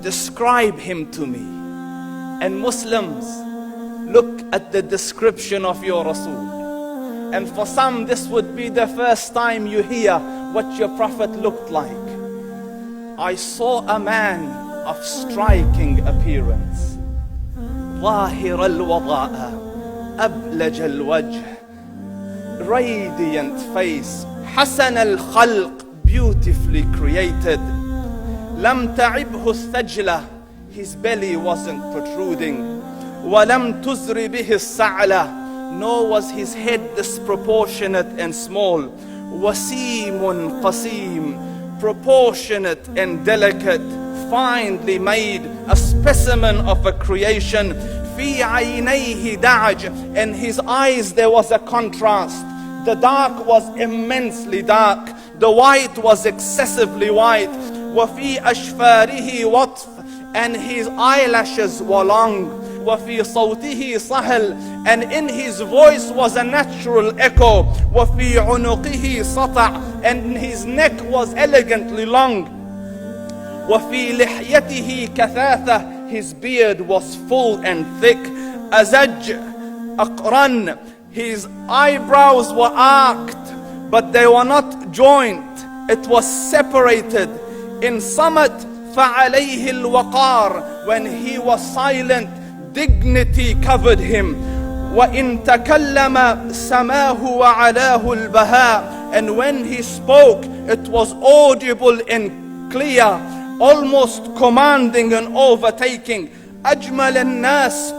describe him to me. And Muslims, look at the description of your Rasul. And for some, this would be the first time you hear what your Prophet looked like. I saw a man of striking appearance. ظاهر الوضاء أبلج الوجه, radiant face, حسن الخلق, beautifully created. لم تعبه الثجلة, his belly wasn't protruding. ولم تزر به السعلة, nor was his head disproportionate and small. وسيم قسيم, proportionate and delicate, finely made, a specimen of a creation. في عينيه دعج, in his eyes there was a contrast. The dark was immensely dark, the white was excessively white. وفي أشفاره وطف, and his eyelashes were long. وفي صوته صهل, and in his voice was a natural echo. وفي عنقه سطع, and his neck was elegantly long. وفي لحيته كثاثة, his beard was full and thick. أزج أقرن, his eyebrows were arched, but they were not joined. It was separated. In صمت فعليه الوقار, when he was silent, dignity covered him. وإن تكلم سماه وعلاه البهاء, and when he spoke, it was audible and clear, almost commanding and overtaking. أجمل الناس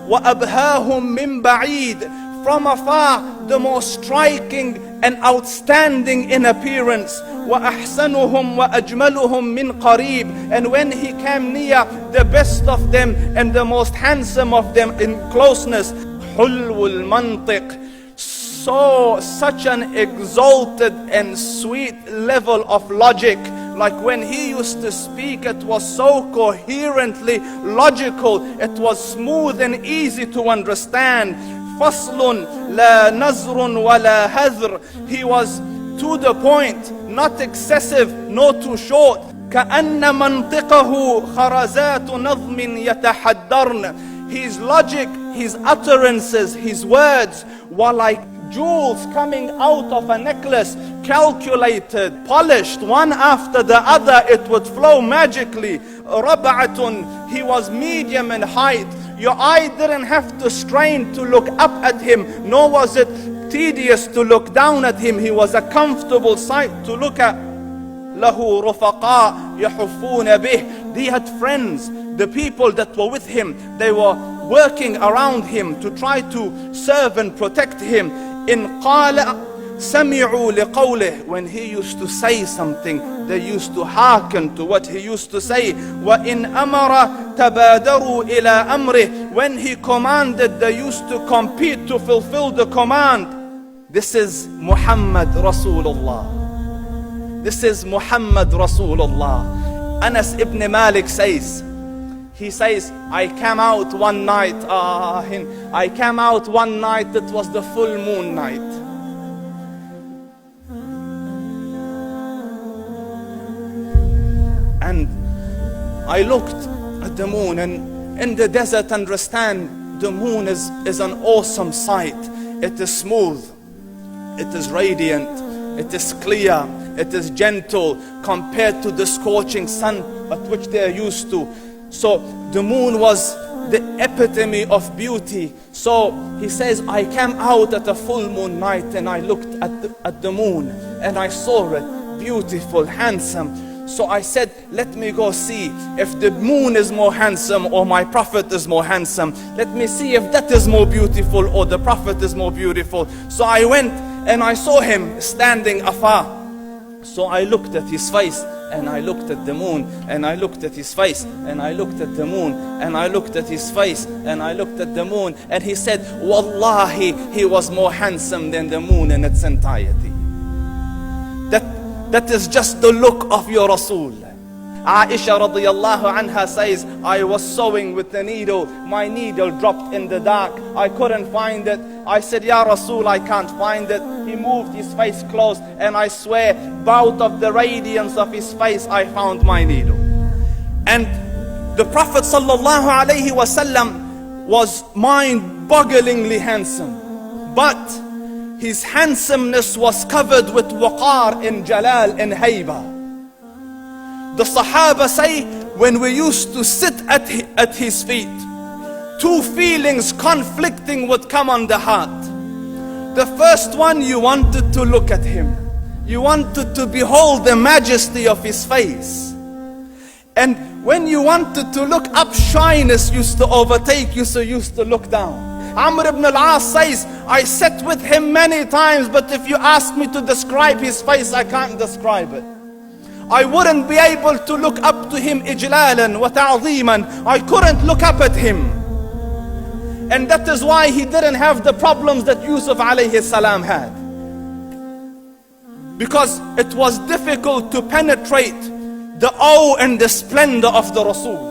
وأبهاهم من بعيد, from afar the most striking and outstanding in appearance. وأحسنهم وأجملهم من قريب, and when he came near, the best of them and the most handsome of them in closeness. حلو المنطق, such an exalted and sweet level of logic. Like when he used to speak, it was so coherently logical, it was smooth and easy to understand. فصل لا نزر ولا هذر, he was to the point, not excessive, nor too short. كأن منطقه خرزات نظم يتحدرن, his logic, his utterances, his words were like jewels coming out of a necklace, calculated, polished, one after the other, it would flow magically. ربعة, he was medium in height. Your eye didn't have to strain to look up at him, nor was it tedious to look down at him. He was a comfortable sight to look at. له رفقاء يحفون به, he had friends, the people that were with him, they were working around him to try to serve and protect him. إن قال سمعوا لقوله, when he used to say something, they used to hearken to what he used to say. وإن أمر تبادروا إلى أمره, when he commanded, they used to compete to fulfill the command. This is Muhammad Rasulullah. This is Muhammad Rasulullah. Anas ibn Malik says, he says, I came out one night, it was the full moon night. And I looked at the moon, and in the desert, understand, the moon is an awesome sight. It is smooth, it is radiant, it is clear, it is gentle compared to the scorching sun at which they are used to. So the moon was the epitome of beauty. So he says, I came out at a full moon night and I looked at the moon and I saw it, beautiful, handsome. So I said, let me go see if the moon is more handsome or my Prophet is more handsome. Let me see if that is more beautiful or the Prophet is more beautiful. So I went and I saw him standing afar. So I looked at his face and I looked at the moon, and I looked at his face, and I looked at the moon, and I looked at his face, and I looked at the moon, and he said, Wallahi, he was more handsome than the moon in its entirety. That is just the look of your Rasul. Aisha radiyallahu anha says, I was sewing with the needle, my needle dropped in the dark, I couldn't find it. I said, Ya Rasul, I can't find it. He moved his face close, and I swear, out of the radiance of his face, I found my needle. And the Prophet sallallahu alaihi wasallam was mind-bogglingly handsome, but his handsomeness was covered with waqar and jalal and hayba. The Sahaba say, when we used to sit at his feet, two feelings conflicting would come on the heart. The first one, you wanted to look at him. You wanted to behold the majesty of his face. And when you wanted to look up, shyness used to overtake you, so you used to look down. Amr ibn al-As says, I sat with him many times, but if you ask me to describe his face, I can't describe it. I wouldn't be able to look up to him ijlalan wa ta'zeeman. I couldn't look up at him. And that is why he didn't have the problems that Yusuf alayhi salam had. Because it was difficult to penetrate the awe and the splendor of the Rasul.